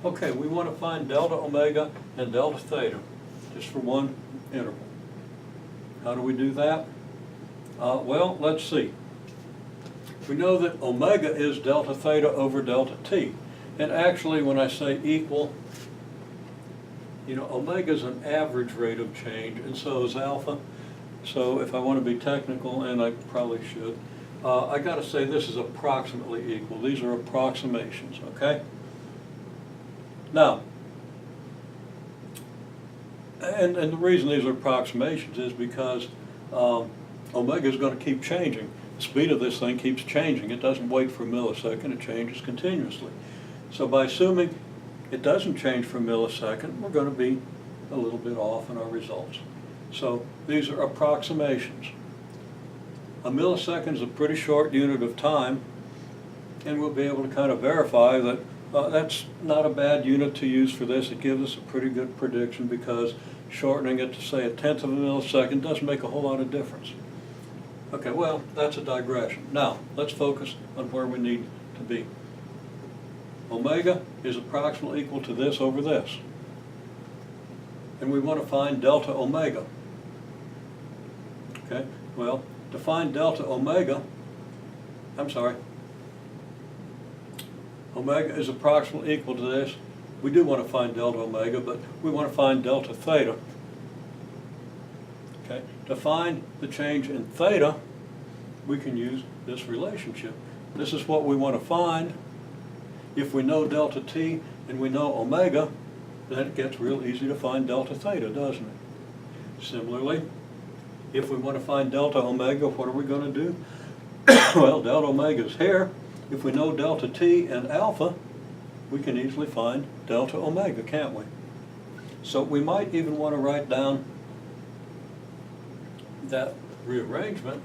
Okay, we want to find delta omega and delta theta, just for one interval. How do we do that? Well, let's see. We know that omega is delta theta over delta t. And actually, when I say equal, you know, omega is an average rate of change, and so is alpha. So if I want to be technical, and I probably should, I got to say this is approximately equal. These are approximations, okay? Now, and the reason these are approximations is because omega is going to keep changing. The speed of this thing keeps changing. It doesn't wait for a millisecond. It changes continuously. So by assuming it doesn't change for a millisecond, we're going to be a little bit off in our results. So these are approximations. A millisecond is a pretty short unit of time, and we'll be able to kind of verify that that's not a bad unit to use for this. It gives us a pretty good prediction because shortening it to, say, 1/10 of a millisecond doesn't make a whole lot of difference. Okay, well, that's a digression. Now, let's focus on where we need to be. Omega is approximately equal to this over this. And we want to find delta omega. Okay, well, to find delta omega, omega is approximately equal to this. We do want to find delta omega, but we want to find delta theta. Okay, to find the change in theta, we can use this relationship. This is what we want to find. If we know delta t and we know omega, then it gets real easy to find delta theta, doesn't it? Similarly, if we want to find delta omega, what are we going to do? Well, delta omega is here. If we know delta t and alpha, we can easily find delta omega, can't we? So we might even want to write down that rearrangement.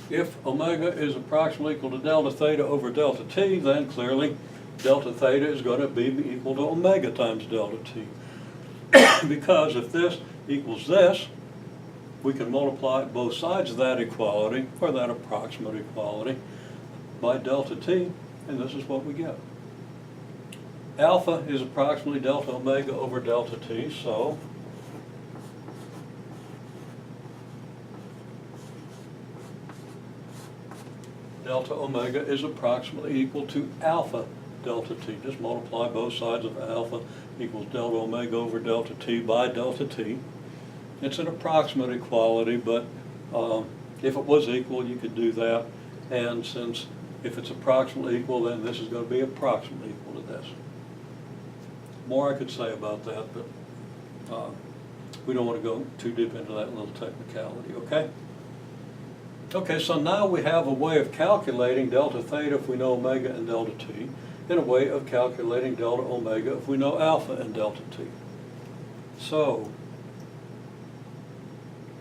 If omega is approximately equal to delta theta over delta t, then clearly delta theta is going to be equal to omega times delta t. Because if this equals this, we can multiply both sides of that equality, or that approximate equality, by delta t, and this is what we get. Alpha is approximately delta omega over delta t, so delta omega is approximately equal to alpha delta t. Just multiply both sides of alpha equals delta omega over delta t by delta t. It's an approximate equality, but if it was equal, you could do that. And since if it's approximately equal, then this is going to be approximately equal to this. More I could say about that, but we don't want to go too deep into that little technicality, okay? Okay, so now we have a way of calculating delta theta if we know omega and delta t, and a way of calculating delta omega if we know alpha and delta t. So,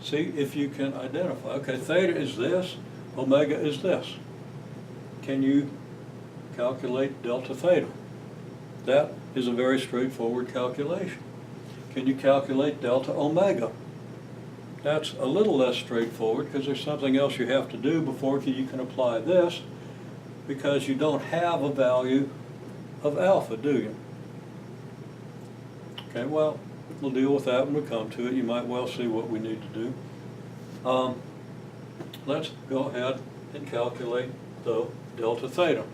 see if you can identify. Okay, theta is this, omega is this. Can you calculate delta theta? That is a very straightforward calculation. Can you calculate delta omega? That's a little less straightforward because there's something else you have to do before you can apply this, because you don't have a value of alpha, do you? Okay, well, we'll deal with that when we come to it. You might well see what we need to do. Let's go ahead and calculate the delta theta.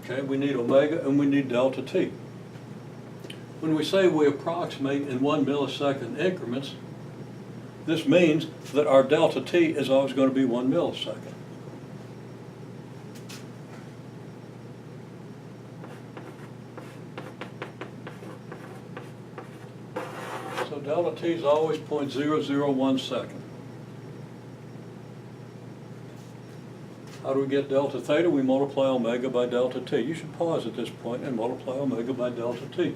Okay, we need omega and we need delta t. When we say we approximate in 1 millisecond increments, this means that our delta t is always going to be 1 millisecond. So delta t is always 0.001 second. How do we get delta theta? We multiply omega by delta t. You should pause at this point and multiply omega by delta t.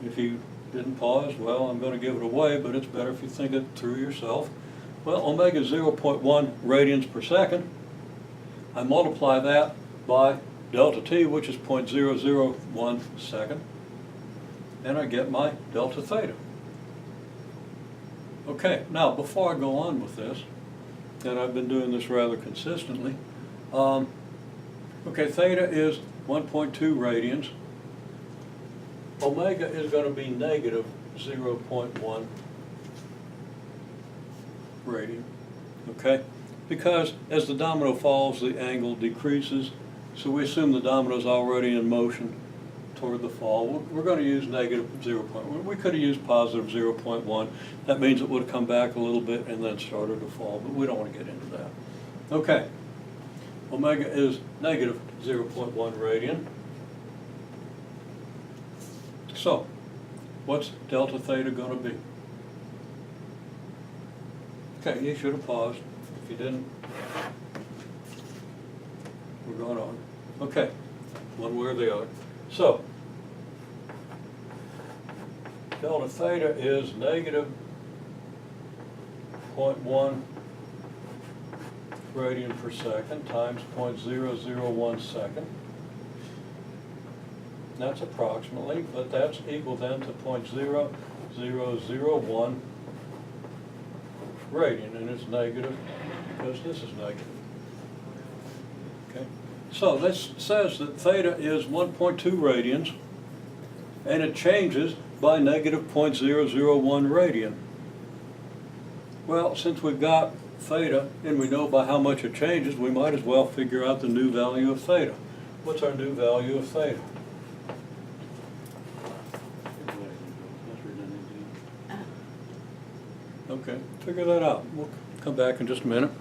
If you didn't pause, well, I'm going to give it away, but it's better if you think it through yourself. Well, omega is 0.1 radians per second. I multiply that by delta t, which is 0.001 second, and I get my delta theta. Okay, now before I go on with this, and I've been doing this rather consistently, okay, theta is 1.2 radians. Omega is going to be negative 0.1 radian, okay? Because as the domino falls, the angle decreases, so we assume the domino is already in motion toward the fall. We're going to use negative 0.1. We could have used positive 0.1. That means it would have come back a little bit and then started to fall, but we don't want to get into that. Okay, omega is negative 0.1 radian. So, what's delta theta going to be? Okay, you should have paused. If you didn't, we're going on. Okay, one way or the other. So, delta theta is negative 0.1 radian per second times 0.001 second. That's approximately, but that's equal then to 0.0001 radian, and it's negative because this is negative. Okay, so this says that theta is 1.2 radians, and it changes by negative 0.001 radian. Well, since we've got theta and we know by how much it changes, we might as well figure out the new value of theta. What's our new value of theta? Okay, figure that out. We'll come back in just a minute.